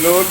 no,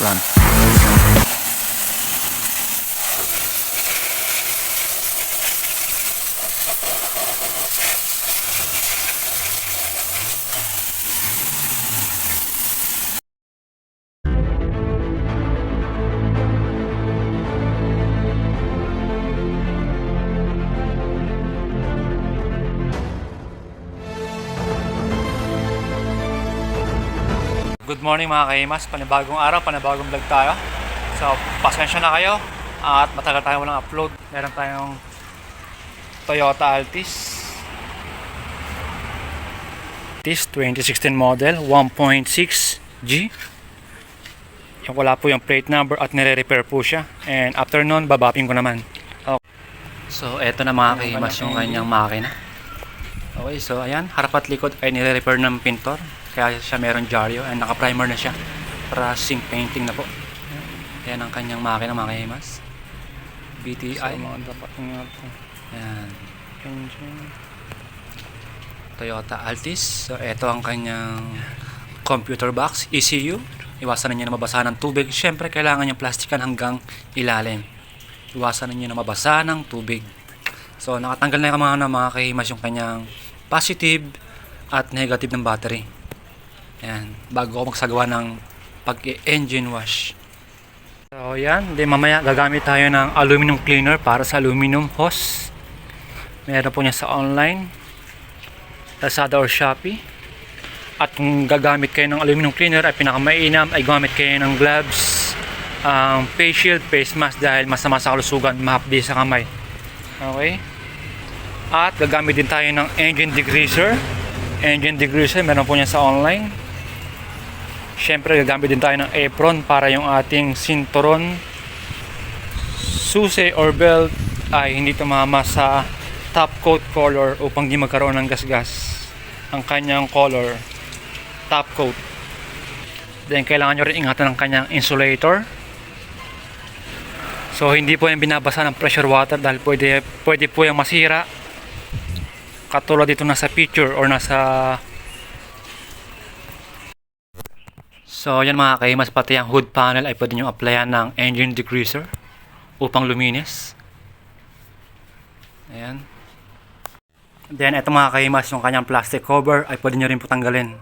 Run. Good morning mga kaimas, panibagong araw, panibagong vlog tayo. So, pasensya na kayo at matagal tayo walang upload. Meron tayong Toyota Altis 2016 model 1.6G. Yung wala po yung plate number at nire-repair po siya. And after nun, babapin ko naman. Okay. So, eto na mga kaimas yung kanyang makina. Okay, so ayan, harap at likod ay nire-repair ng pintor. Kaya siya meron dyaryo and naka-primer na siya para zinc painting na po. Yan ang kanyang makina mga kaimas. BTI. Yan. Toyota Altis. So ito ang kanyang computer box, ECU. Iwasan niyo na mabasa ng tubig. Siyempre kailangan yung plastikan hanggang ilalim. Iwasan niyo na mabasa ng tubig. So nakatanggal na yung mga kaimas yung kanyang positive at negative ng battery. Yan, bago ako magsagawa ng pag-engine wash. So yan, then mamaya gagamit tayo ng aluminum cleaner para sa aluminum hose. Meron po niya sa online, Lazada or Shopee. At kung gagamit kayo ng aluminum cleaner ay pinakamainam ay gamit kayo ng gloves, face shield, face mask dahil masama sa kalusugan, mahapdi sa kamay. Okay? At gagamit din tayo ng engine degreaser. Engine degreaser, meron po niya sa online. Siyempre gagamit din tayo ng apron para yung ating sinturon, susi or belt ay hindi tumama sa top coat color upang di magkaroon ng gasgas ang kanyang color top coat. Then kailangan nyo rin ingatan ng kanyang insulator. So hindi po yung binabasa ng pressure water dahil pwede po yung masira. Katulad dito nasa picture or nasa. So yan mga kaimas, pati ang hood panel ay pwede nyo applyan ng engine degreaser upang luminis. Ayan. Then ito mga kaimas, yung kanyang plastic cover ay pwede nyo rin po tanggalin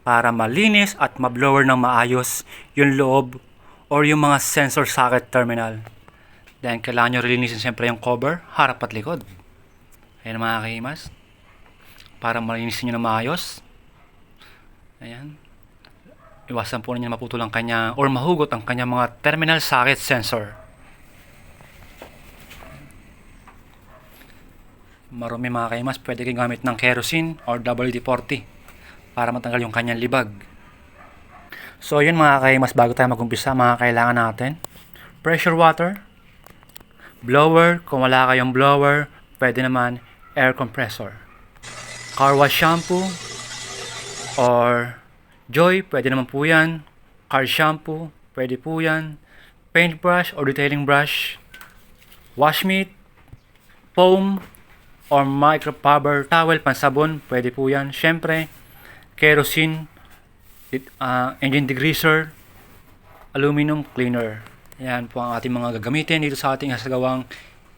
para malinis at mablower ng maayos yung loob or yung mga sensor socket terminal. Then kailangan nyo linisin siyempre yung cover, harap at likod. Ayan mga kaimas, para malinisin nyo na maayos. Ayan. Iwasan po ninyo maputol ang kanya or mahugot ang kanya mga terminal socket sensor. Marumi mga kaimas, pwede kayong gamit ng kerosene or WD-40 para matanggal yung kanyang libag. So yun mga kaimas, bago tayo mag-umpisa, mga kailangan natin pressure water, blower, kung wala kayong blower, pwede naman air compressor, car wash shampoo or Joy, pwede naman po yan. Car shampoo, pwede po yan. Paintbrush or detailing brush. Wash mitt, foam, or microfiber towel, pansabon, pwede po yan. Siyempre, kerosene, engine degreaser, aluminum cleaner. Yan po ang ating mga gagamitin dito sa ating hasagawang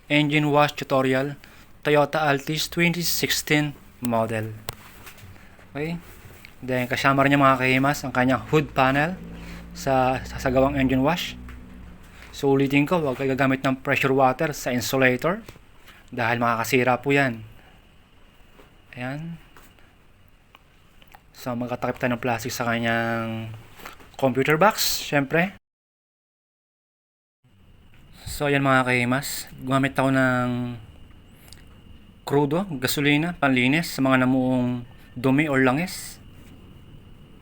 engine wash tutorial. Toyota Altis 2016 model. Okay? Then kasama rin niya mga kahimas ang kanyang hood panel sa sasagawang engine wash. So ulitin ko, huwag kayo gagamit ng pressure water sa insulator dahil makakasira po yan. Ayan. So magkatakip tayo ng plastic sa kanyang computer box, syempre. So ayan mga kahimas, gumamit ako ng crudo, gasolina, panlinis sa mga namuong dumi or langis.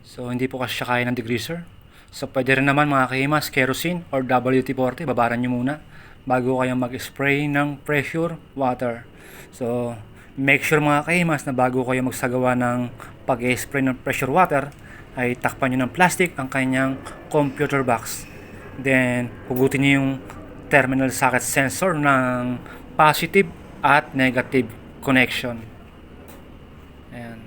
So hindi po kasi siya kaya ng degreaser. So pwede rin naman mga kahimas, kerosene or WD-40, babaran nyo muna bago kayo mag-spray ng pressure water. So make sure mga kahimas na bago kayo magsagawa ng pag-spray ng pressure water ay takpan nyo ng plastic ang kanyang computer box. Then hugutin nyo yung terminal socket sensor ng positive at negative connection. Ayan.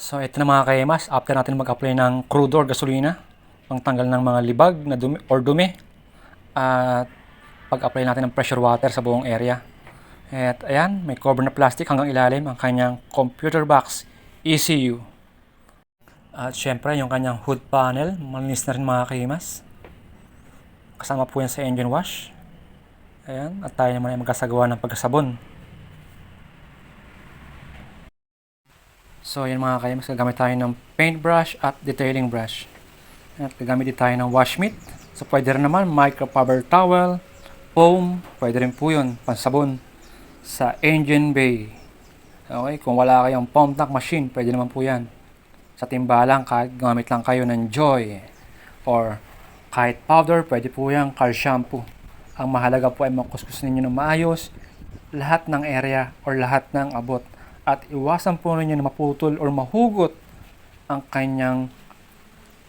So ito na mga kaimas, after natin mag-apply ng crude or gasolina, pangtanggal ng mga libag na dumi, at pag-apply natin ng pressure water sa buong area. At ayan, may cover na plastic hanggang ilalim ang kanyang computer box ECU. At syempre yung kanyang hood panel, malinis na rin mga kaimas. Kasama po yan sa engine wash. Ayan, at tayo naman ay magkasagawa ng pagkasabon. So yan mga kaimas, gagamit tayo ng paintbrush at detailing brush. At gagamit din tayo ng wash mitt. So pwede rin naman microfiber towel, foam, pwede rin po yun, pansabon sa engine bay. Okay, kung wala kayong pump tank machine, pwede naman po yan. Sa timbalang, kahit gamit lang kayo ng Joy or kahit powder, pwede po yan, car shampoo. Ang mahalaga po ay makuskus ninyo ng maayos lahat ng area or lahat ng abot. At iwasan po ninyo na maputol or mahugot ang kanyang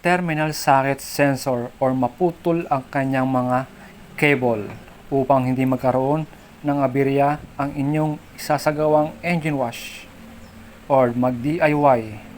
terminal socket sensor or maputol ang kanyang mga cable upang hindi magkaroon ng aberya ang inyong isasagawang engine wash or mag-DIY.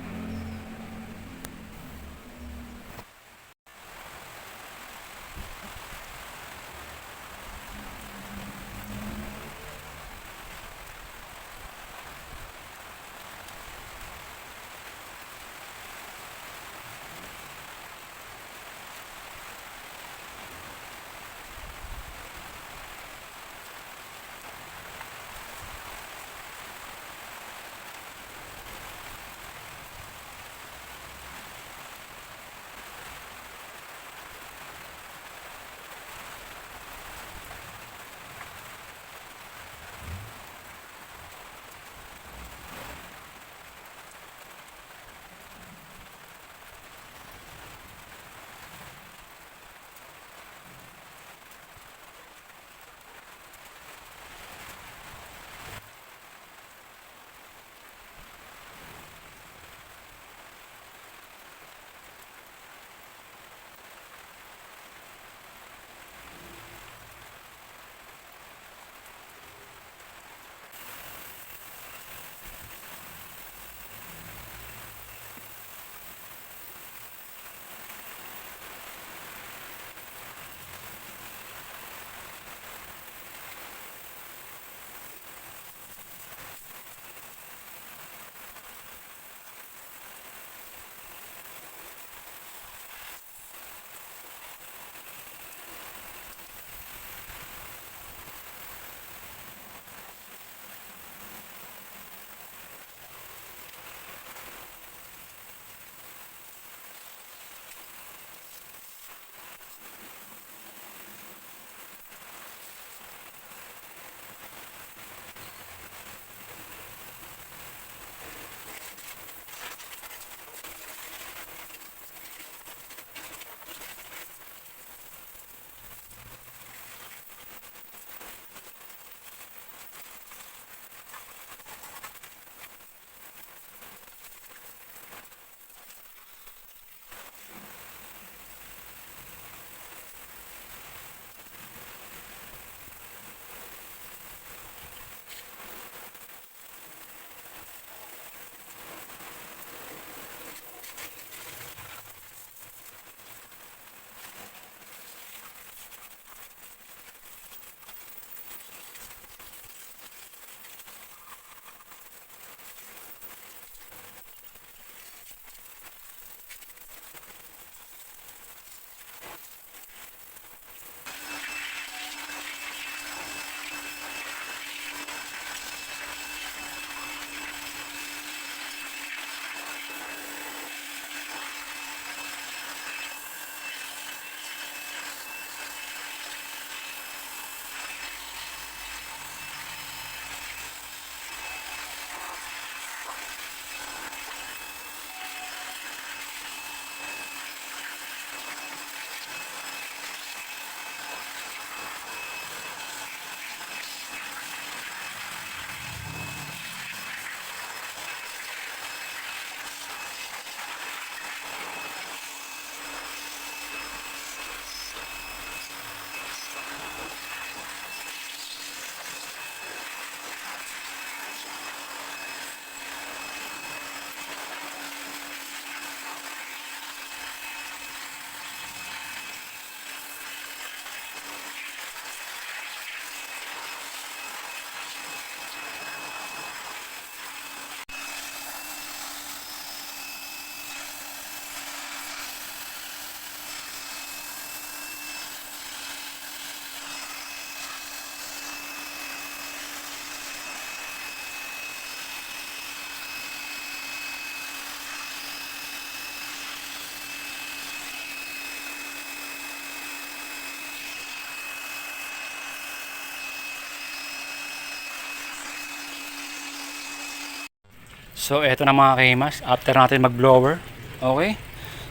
So eto na mga kahimas, after natin mag-blower. Okay?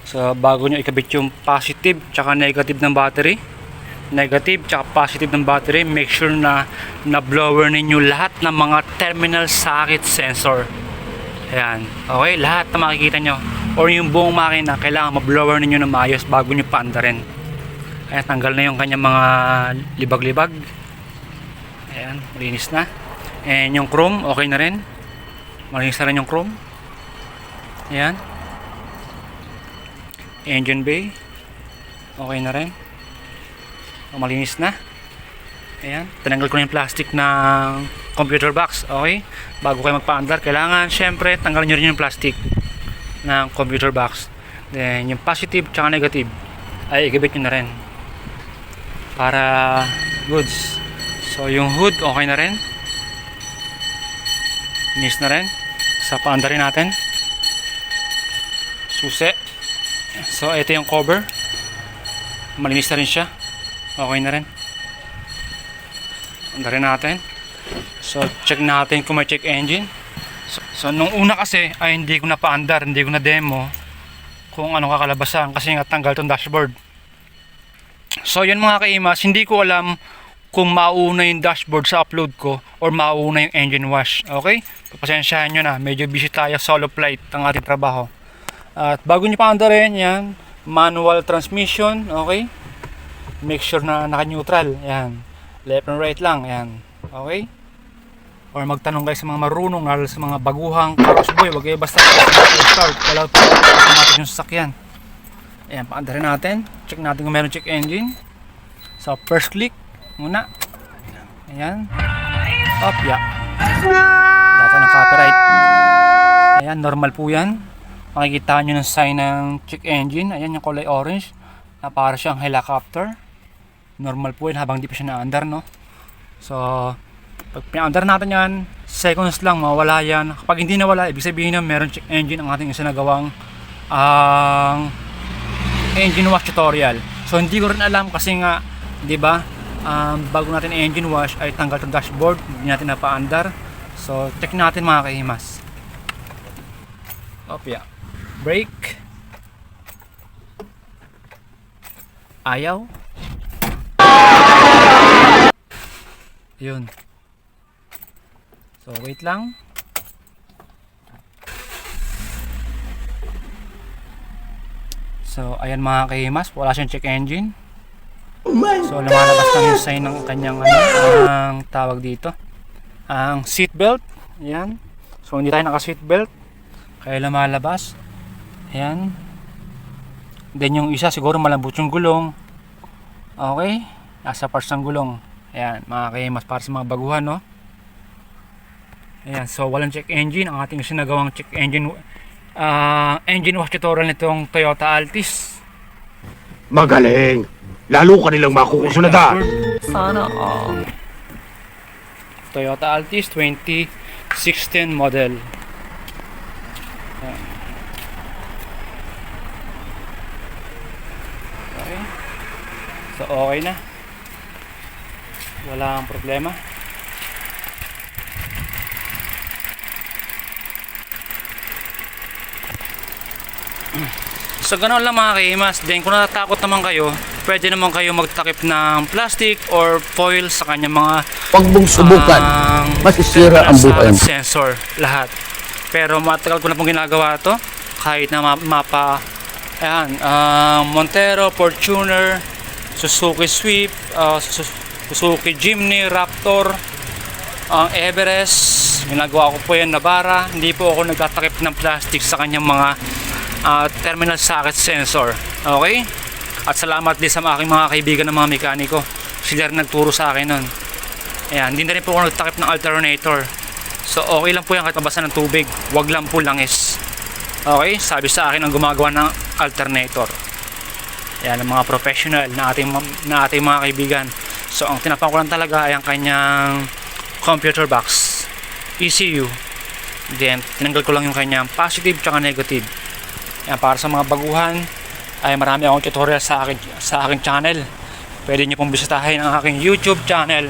So bago nyo ikabit yung positive tsaka negative ng battery, negative tsaka positive ng battery, make sure na na-blower ninyo lahat ng mga terminal socket sensor. Ayan. Okay? Lahat na makikita nyo or yung buong makina, kailangan ma-blower ninyo na maayos bago nyo paandarin. Ayan, tanggal na yung kanyang mga libag-libag. Ayan, malinis na. And yung chrome, okay na rin. Malinis na rin yung chrome. Ayan. Engine bay, okay na rin. Malinis na. Ayan, tinanggal ko na yung plastic ng computer box. Okay, bago kayo magpaandar, kailangan syempre tanggalin nyo rin yung plastic ng computer box. Then yung positive tsaka negative ay igabit nyo na rin para goods. So yung hood okay na rin, linis na rin. Sa paandarin natin, susi. So ito yung cover, malinis na rin siya, okay na rin. Andarin natin. So check natin kung may check engine. So nung una kasi ay hindi ko na paandar, hindi ko na demo kung ano kakalabasan kasi nga tanggal tong dashboard. So yun mga kaimas, hindi ko alam kung mauna yung dashboard sa upload ko or mauna yung engine wash. Okay? Pasensyahan nyo na, medyo busy tayo, solo flight ang ating trabaho. At bago nyo paandarin, yan, manual transmission. Okay? Make sure na naka-neutral. Yan, left and right lang. Yan. Okay? Or magtanong kayo sa mga marunong, lalo sa mga baguhang carros boy, wag kayo basta start, wala pa automatic yung sasakyan. Ayan, paandarin natin, check natin kung meron check engine. So first click muna, ayan, up, yeah, data ng copyright. Ayan, normal po yan, makikita nyo ng sign ng check engine. Ayan yung kulay orange na para siyang helicopter. Normal po yan habang di pa siya na-under, no? So pag pina-under natin yan, seconds lang mawala yan. Kapag hindi nawala, ibig sabihin na meron check engine ang ating isinagawang engine wash tutorial. So hindi ko rin alam kasi nga, di ba, bago natin engine wash ay tanggal ng dashboard, hindi natin napaandar. So check natin mga kahimas. Yeah. Brake. Ayaw. Yun. So wait lang. So ayan mga kahimas, wala siyang check engine. So lumalabas lang yung sign ng kanyang ang tawag dito, ang seat belt. Ayan. So hindi tayo naka seat belt kaya lumalabas. Ayan. Then yung isa siguro malambot yung gulong. Okay, nasa parts ng gulong. Ayan mga kahimas, para sa mga baguhan, no? Ayan, so walang check engine ang ating sinagawang check engine engine wash tutorial nitong Toyota Altis. Magaling! Lalo ka nilang makukusunada. Sana all. Toyota Altis 2016 model. Ayan. Okay. So okay na. Wala ang problema. So ganoon lang mga kahimas. Then kung natatakot naman kayo, pwede naman kayo magtakip ng plastic or foil sa kanyang mga Huwag mong subukan. Masisira ang buhay mo. Sensor, lahat. Pero matagal ko na pong ginagawa to. Kahit na mapa, ayan, Montero, Fortuner, Suzuki Swift, Suzuki Jimny, Raptor, Everest, ginagawa ko po yan, Navara. Hindi po ako nagtatakip ng plastic sa kanyang mga terminal socket sensor. Okay? At salamat din sa aking mga kaibigan ng mga mekaniko. Sila rin nagturo sa akin nun. Ayan, hindi na rin po ako nagtakip ng alternator. So okay lang po yan kahit mabasa ng tubig. Wag lang po langis. Okay? Sabi sa akin ang gumagawa ng alternator. Ayan, ang mga professional na ating mga kaibigan. So ang tinapan ko lang talaga ay ang kanyang computer box, ECU. Then tinanggal ko lang yung kanyang positive tsaka negative. Yan, para sa mga baguhan ay marami akong tutorial sa aking channel. Pwede nyo pong bisitahin ang aking YouTube channel.